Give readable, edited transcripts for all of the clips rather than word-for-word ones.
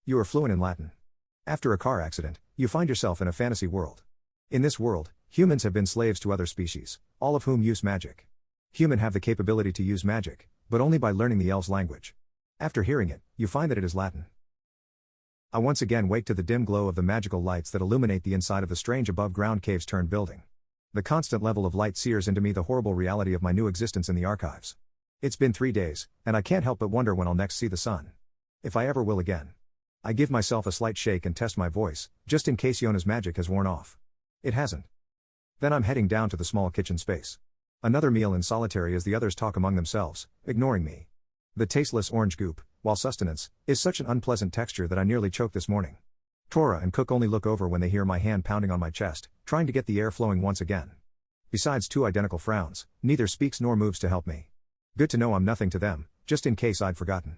You are fluent in Latin. After a car accident, you find yourself in a fantasy world. In this world, humans have been slaves to other species, all of whom use magic. Humans have the capability to use magic, but only by learning the elves' language. After hearing it, you find that it is Latin. I once again wake to the dim glow of the magical lights that illuminate the inside of the strange above-ground caves-turned building. The constant level of light sears into me the horrible reality of my new existence in the archives. It's been 3 days, and I can't help but wonder when I'll next see the sun. If I ever will again. I give myself a slight shake and test my voice, just in case Yona's magic has worn off. It hasn't. Then I'm heading down to the small kitchen space. Another meal in solitary as the others talk among themselves, ignoring me. The tasteless orange goop, while sustenance, is such an unpleasant texture that I nearly choked this morning. Tora and Cook only look over when they hear my hand pounding on my chest, trying to get the air flowing once again. Besides 2 identical frowns, neither speaks nor moves to help me. Good to know I'm nothing to them, just in case I'd forgotten.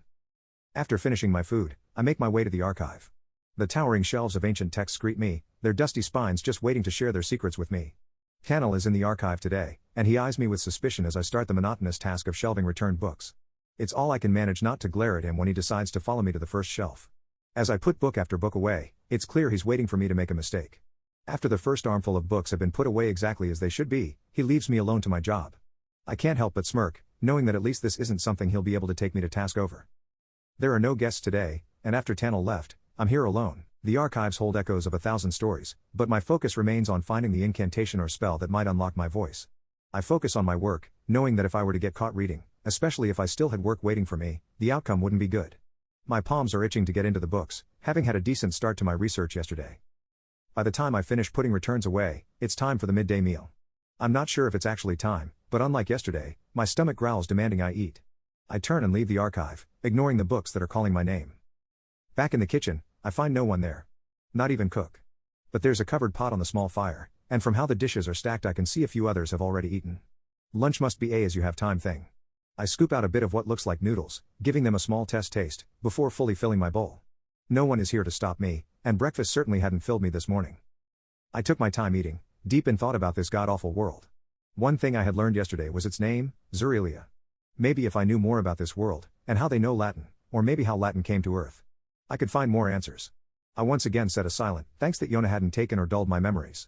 After finishing my food, I make my way to the archive. The towering shelves of ancient texts greet me, their dusty spines just waiting to share their secrets with me. Cannell is in the archive today, and he eyes me with suspicion as I start the monotonous task of shelving returned books. It's all I can manage not to glare at him when he decides to follow me to the first shelf. As I put book after book away, it's clear he's waiting for me to make a mistake. After the first armful of books have been put away exactly as they should be, he leaves me alone to my job. I can't help but smirk, knowing that at least this isn't something he'll be able to take me to task over. There are no guests today, and after Tannel left, I'm here alone. The archives hold echoes of 1,000 stories, but my focus remains on finding the incantation or spell that might unlock my voice. I focus on my work, knowing that if I were to get caught reading, especially if I still had work waiting for me, the outcome wouldn't be good. My palms are itching to get into the books, having had a decent start to my research yesterday. By the time I finish putting returns away, it's time for the midday meal. I'm not sure if it's actually time, but unlike yesterday, my stomach growls demanding I eat. I turn and leave the archive, ignoring the books that are calling my name. Back in the kitchen, I find no one there. Not even Cook. But there's a covered pot on the small fire, and from how the dishes are stacked I can see a few others have already eaten. Lunch must be a as you have time thing. I scoop out a bit of what looks like noodles, giving them a small test taste, before fully filling my bowl. No one is here to stop me, and breakfast certainly hadn't filled me this morning. I took my time eating, deep in thought about this god-awful world. One thing I had learned yesterday was its name, Zurelia. Maybe if I knew more about this world, and how they know Latin, or maybe how Latin came to Earth, I could find more answers. I once again said a silent thanks that Yona hadn't taken or dulled my memories.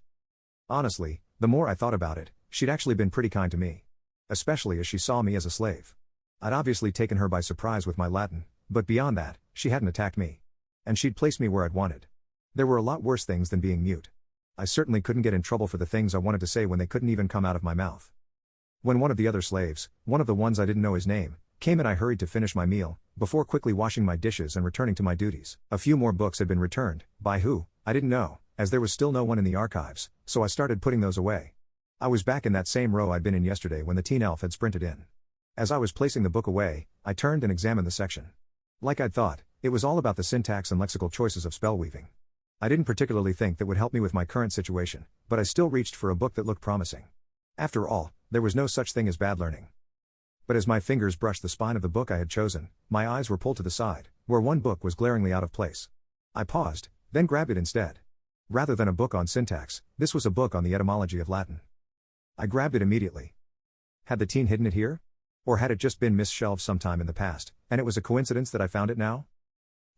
Honestly, the more I thought about it, she'd actually been pretty kind to me. Especially as she saw me as a slave. I'd obviously taken her by surprise with my Latin, but beyond that, she hadn't attacked me. And she'd placed me where I'd wanted. There were a lot worse things than being mute. I certainly couldn't get in trouble for the things I wanted to say when they couldn't even come out of my mouth. When one of the other slaves, one of the ones I didn't know his name, came in I hurried to finish my meal, before quickly washing my dishes and returning to my duties. A few more books had been returned, by who, I didn't know, as there was still no one in the archives, so I started putting those away. I was back in that same row I'd been in yesterday when the teen elf had sprinted in. As I was placing the book away, I turned and examined the section. Like I'd thought, it was all about the syntax and lexical choices of spell weaving. I didn't particularly think that would help me with my current situation, but I still reached for a book that looked promising. After all, there was no such thing as bad learning. But as my fingers brushed the spine of the book I had chosen, my eyes were pulled to the side, where one book was glaringly out of place. I paused, then grabbed it instead. Rather than a book on syntax, this was a book on the etymology of Latin. I grabbed it immediately. Had the teen hidden it here? Or had it just been misshelved sometime in the past, and it was a coincidence that I found it now?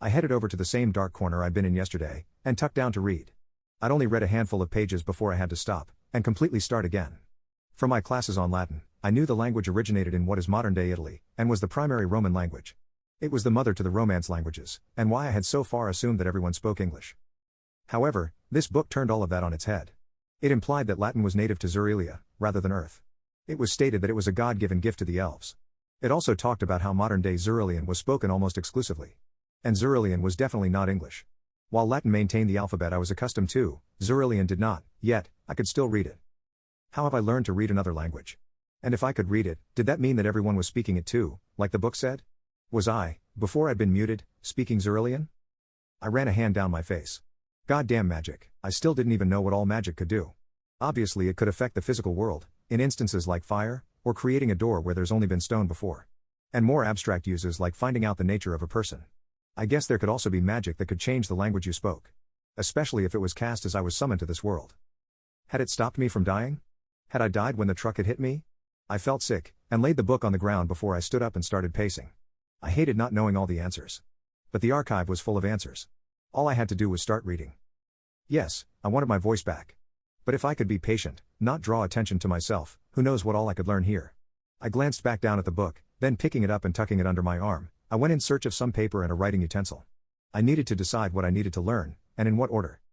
I headed over to the same dark corner I'd been in yesterday, and tucked down to read. I'd only read a handful of pages before I had to stop, and completely start again. From my classes on Latin, I knew the language originated in what is modern-day Italy, and was the primary Roman language. It was the mother to the Romance languages, and why I had so far assumed that everyone spoke English. However, this book turned all of that on its head. It implied that Latin was native to Zurelia, rather than Earth. It was stated that it was a God-given gift to the elves. It also talked about how modern-day Zurilian was spoken almost exclusively. And Zurilian was definitely not English. While Latin maintained the alphabet I was accustomed to, Zurilian did not, yet, I could still read it. How have I learned to read another language? And if I could read it, did that mean that everyone was speaking it too, like the book said? Was I, before I'd been muted, speaking Zurilian? I ran a hand down my face. Goddamn magic, I still didn't even know what all magic could do. Obviously it could affect the physical world, in instances like fire, or creating a door where there's only been stone before. And more abstract uses like finding out the nature of a person. I guess there could also be magic that could change the language you spoke. Especially if it was cast as I was summoned to this world. Had it stopped me from dying? Had I died when the truck had hit me? I felt sick, and laid the book on the ground before I stood up and started pacing. I hated not knowing all the answers. But the archive was full of answers. All I had to do was start reading. Yes, I wanted my voice back. But if I could be patient, not draw attention to myself, who knows what all I could learn here. I glanced back down at the book, then picking it up and tucking it under my arm, I went in search of some paper and a writing utensil. I needed to decide what I needed to learn, and in what order.